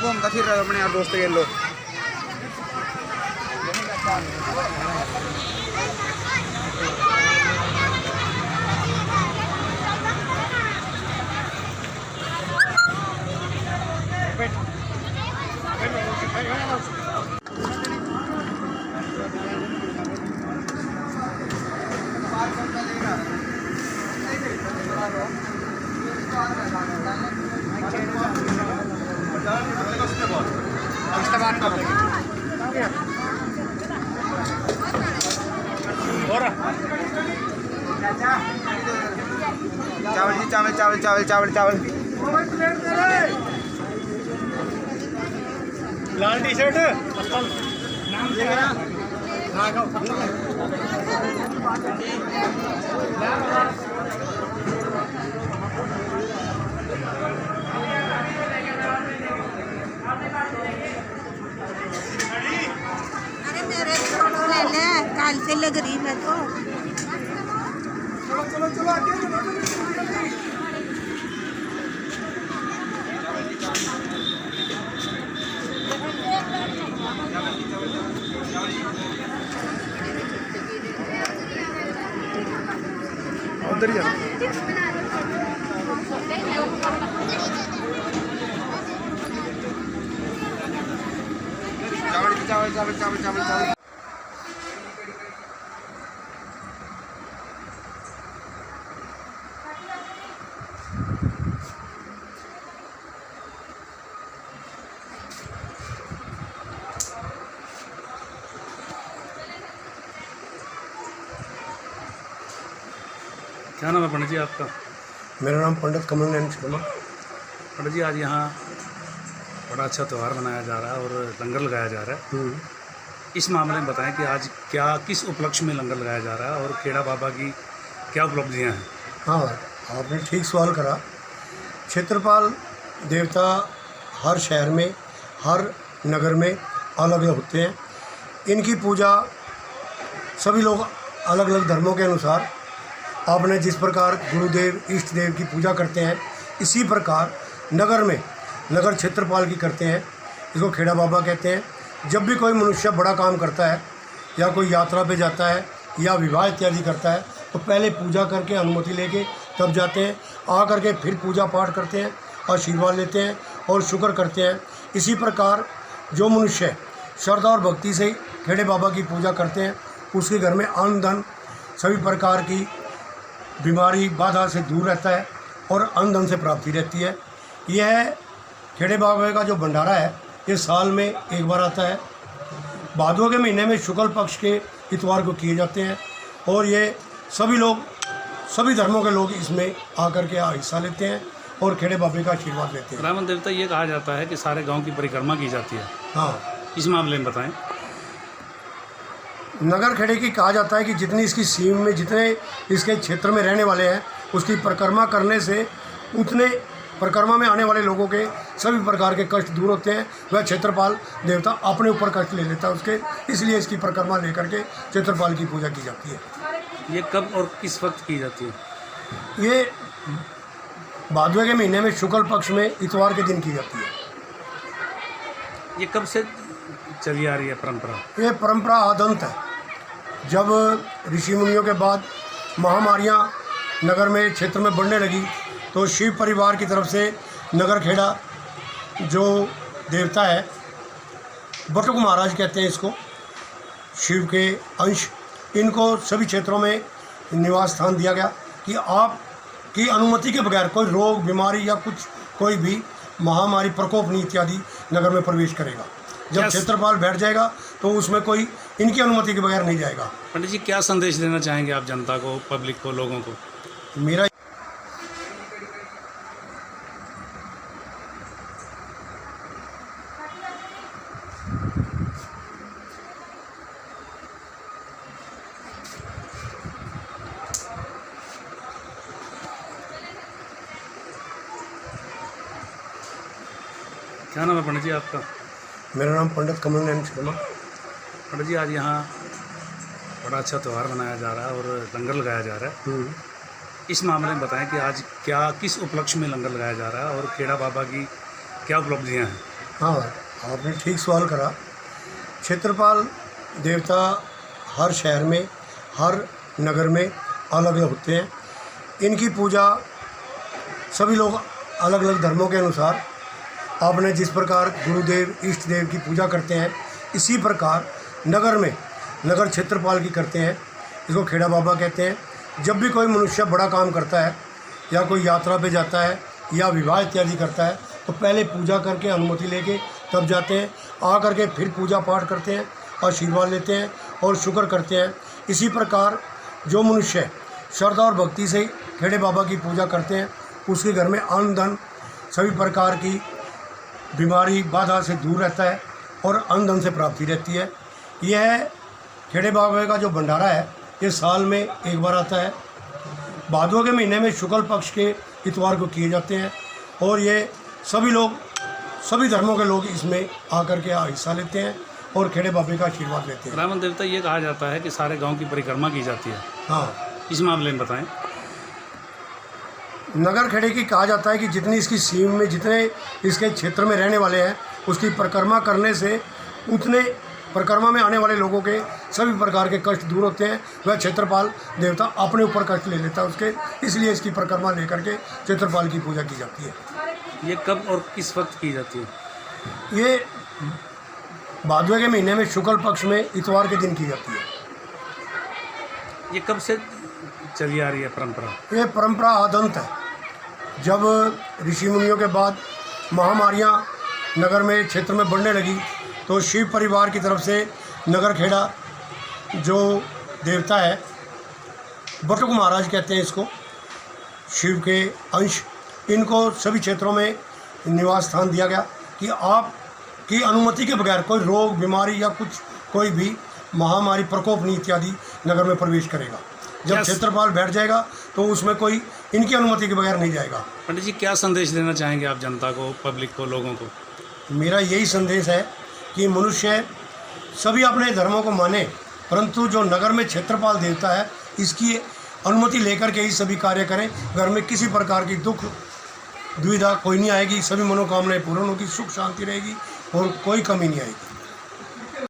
घूमता फिर अपने यार दोस्त के लो चावल जी चावल चावल चावल चावल चावल लाल टी शर्ट अरे मेरे फोटो ले ले, काल से लग रही मैं तो। चलो चलो चलो आगे उधर ही चावल चावल चावल चावल चावल चावल क्या नाम है पंडित जी आपका? मेरा नाम पंडित कमल नयन शर्मा। पंडित जी आज यहाँ बड़ा अच्छा त्यौहार मनाया जा रहा है और लंगर लगाया जा रहा है। इस मामले में बताएं कि आज क्या किस उपलक्ष्य में लंगर लगाया जा रहा है और खेड़ा बाबा की क्या उपलब्धियाँ हैं? हाँ, आपने ठीक सवाल करा। क्षेत्रपाल देवता हर शहर में, हर नगर में अलग अलग होते हैं। इनकी पूजा सभी लोग अलग अलग धर्मों के अनुसार, आपने जिस प्रकार गुरुदेव इष्ट देव की पूजा करते हैं, इसी प्रकार नगर में नगर क्षेत्रपाल की करते हैं। इसको खेड़ा बाबा कहते हैं। जब भी कोई मनुष्य बड़ा काम करता है या कोई यात्रा पे जाता है या विवाह इत्यादि करता है तो पहले पूजा करके अनुमति लेके तब जाते हैं। आ करके फिर पूजा पाठ करते हैं, आशीर्वाद लेते हैं और शुक्र करते हैं। इसी प्रकार जो मनुष्य श्रद्धा और भक्ति से खेड़े बाबा की पूजा करते हैं उसके घर में अन्न धन सभी प्रकार की बीमारी बाधा से दूर रहता है और अन्न धन से प्राप्ति रहती है। यह खेड़े बाबा का जो भंडारा है ये साल में एक बार आता है। भादों के महीने में शुक्ल पक्ष के इतवार को किए जाते हैं और ये सभी लोग, सभी धर्मों के लोग इसमें आकर के हिस्सा लेते हैं और खेड़े बाबे का आशीर्वाद लेते हैं। रामन देवता ये कहा जाता है कि सारे गांव की परिक्रमा की जाती है। हाँ, इस मामले में बताएं। नगर खेड़े की कहा जाता है कि जितनी इसकी सीम में, जितने इसके क्षेत्र में रहने वाले हैं उसकी परिक्रमा करने से उतने परिक्रमा में आने वाले लोगों के सभी प्रकार के कष्ट दूर होते हैं। वह क्षेत्रपाल देवता अपने ऊपर कष्ट ले लेता है उसके, इसलिए इसकी परिक्रमा लेकर के क्षेत्रपाल की पूजा की जाती है। ये कब और किस वक्त की जाती है? ये भादवे के महीने में शुक्ल पक्ष में इतवार के दिन की जाती है। ये कब से चली आ रही है परंपरा? ये परंपरा आदंत है। जब ऋषि मुनियों के बाद महामारियां नगर में, क्षेत्र में बढ़ने लगी तो शिव परिवार की तरफ से नगर खेड़ा जो देवता है, बटुक महाराज कहते हैं इसको, शिव के अंश, इनको सभी क्षेत्रों में निवास स्थान दिया गया कि आपकी अनुमति के बगैर कोई रोग, बीमारी या कुछ कोई भी महामारी, प्रकोप नहीं इत्यादि नगर में प्रवेश करेगा। जब क्षेत्रपाल बैठ जाएगा तो उसमें कोई इनकी अनुमति के बगैर नहीं जाएगा। पंडित जी क्या संदेश देना चाहेंगे आप जनता को, पब्लिक को, लोगों को? मेरा क्या नाम है पंडित जी आपका? मेरा नाम पंडित कमल नयन शर्मा। पंडित जी आज यहाँ बड़ा अच्छा त्यौहार मनाया जा रहा है और लंगर लगाया जा रहा है। इस मामले में बताएं कि आज किस उपलक्ष्य में लंगर लगाया जा रहा है और खेड़ा बाबा की क्या उपलब्धियां हैं। हाँ, आपने ठीक सवाल करा। क्षेत्रपाल देवता हर शहर में, हर नगर में अलग अलग होते हैं। इनकी पूजा सभी लोग अलग अलग धर्मों के अनुसार, आपने जिस प्रकार गुरुदेव इष्ट देव की पूजा करते हैं, इसी प्रकार नगर में नगर क्षेत्रपाल की करते हैं। इसको खेड़ा बाबा कहते हैं। जब भी कोई मनुष्य बड़ा काम करता है या कोई यात्रा पे जाता है या विवाह इत्यादि करता है तो पहले पूजा करके अनुमति लेके तब जाते हैं। आ करके फिर पूजा पाठ करते हैं, आशीर्वाद लेते हैं और शुक्र करते हैं। इसी प्रकार जो मनुष्य श्रद्धा और भक्ति से खेड़े बाबा की पूजा करते हैं उसके घर में अन्न धन सभी प्रकार की बीमारी बाधा से दूर रहता है और अन्न धन से प्राप्ति रहती है। यह खेड़े बाबा का जो भंडारा है ये साल में एक बार आता है। भादों के महीने में शुक्ल पक्ष के इतवार को किए जाते हैं और ये सभी धर्मों के लोग इसमें आकर के हिस्सा लेते हैं और खेड़े बाबे का आशीर्वाद लेते हैं। रावण देवता ये कहा जाता है कि सारे गांव की परिक्रमा की जाती है। हाँ, इस मामले में बताएं। नगर खेड़े की कहा जाता है कि जितनी इसकी सीम में जितने इसके क्षेत्र में रहने वाले हैं उसकी परिक्रमा करने से उतने परिक्रमा में आने वाले लोगों के सभी प्रकार के कष्ट दूर होते हैं। वह क्षेत्रपाल देवता अपने ऊपर कष्ट ले लेता है उसके, इसलिए इसकी परिक्रमा लेकर के क्षेत्रपाल की पूजा की जाती है। ये कब और किस वक्त की जाती है? ये भादवे के महीने में शुक्ल पक्ष में इतवार के दिन की जाती है। ये कब से चली आ रही है परंपरा? ये परंपरा आदंत है। जब ऋषि मुनियों के बाद महामारियां नगर में क्षेत्र में बढ़ने लगी तो शिव परिवार की तरफ से नगर खेड़ा जो देवता है, बटुक महाराज कहते हैं इसको, शिव के अंश, इनको सभी क्षेत्रों में निवास स्थान दिया गया कि आपकी अनुमति के बगैर कोई रोग बीमारी या कोई भी महामारी प्रकोप नहीं इत्यादि नगर में प्रवेश करेगा। जब क्षेत्रपाल बैठ जाएगा तो उसमें कोई इनकी अनुमति के बगैर नहीं जाएगा। पंडित जी, क्या संदेश देना चाहेंगे आप जनता को, पब्लिक को, लोगों को? मेरा यही संदेश है कि मनुष्य सभी अपने धर्मों को माने, परंतु जो नगर में क्षेत्रपाल देवता है इसकी अनुमति लेकर के ही सभी कार्य करें। घर में किसी प्रकार की दुख दुविधा कोई नहीं आएगी, सभी मनोकामनाएं पूर्ण होगी, सुख शांति रहेगी और कोई कमी नहीं आएगी।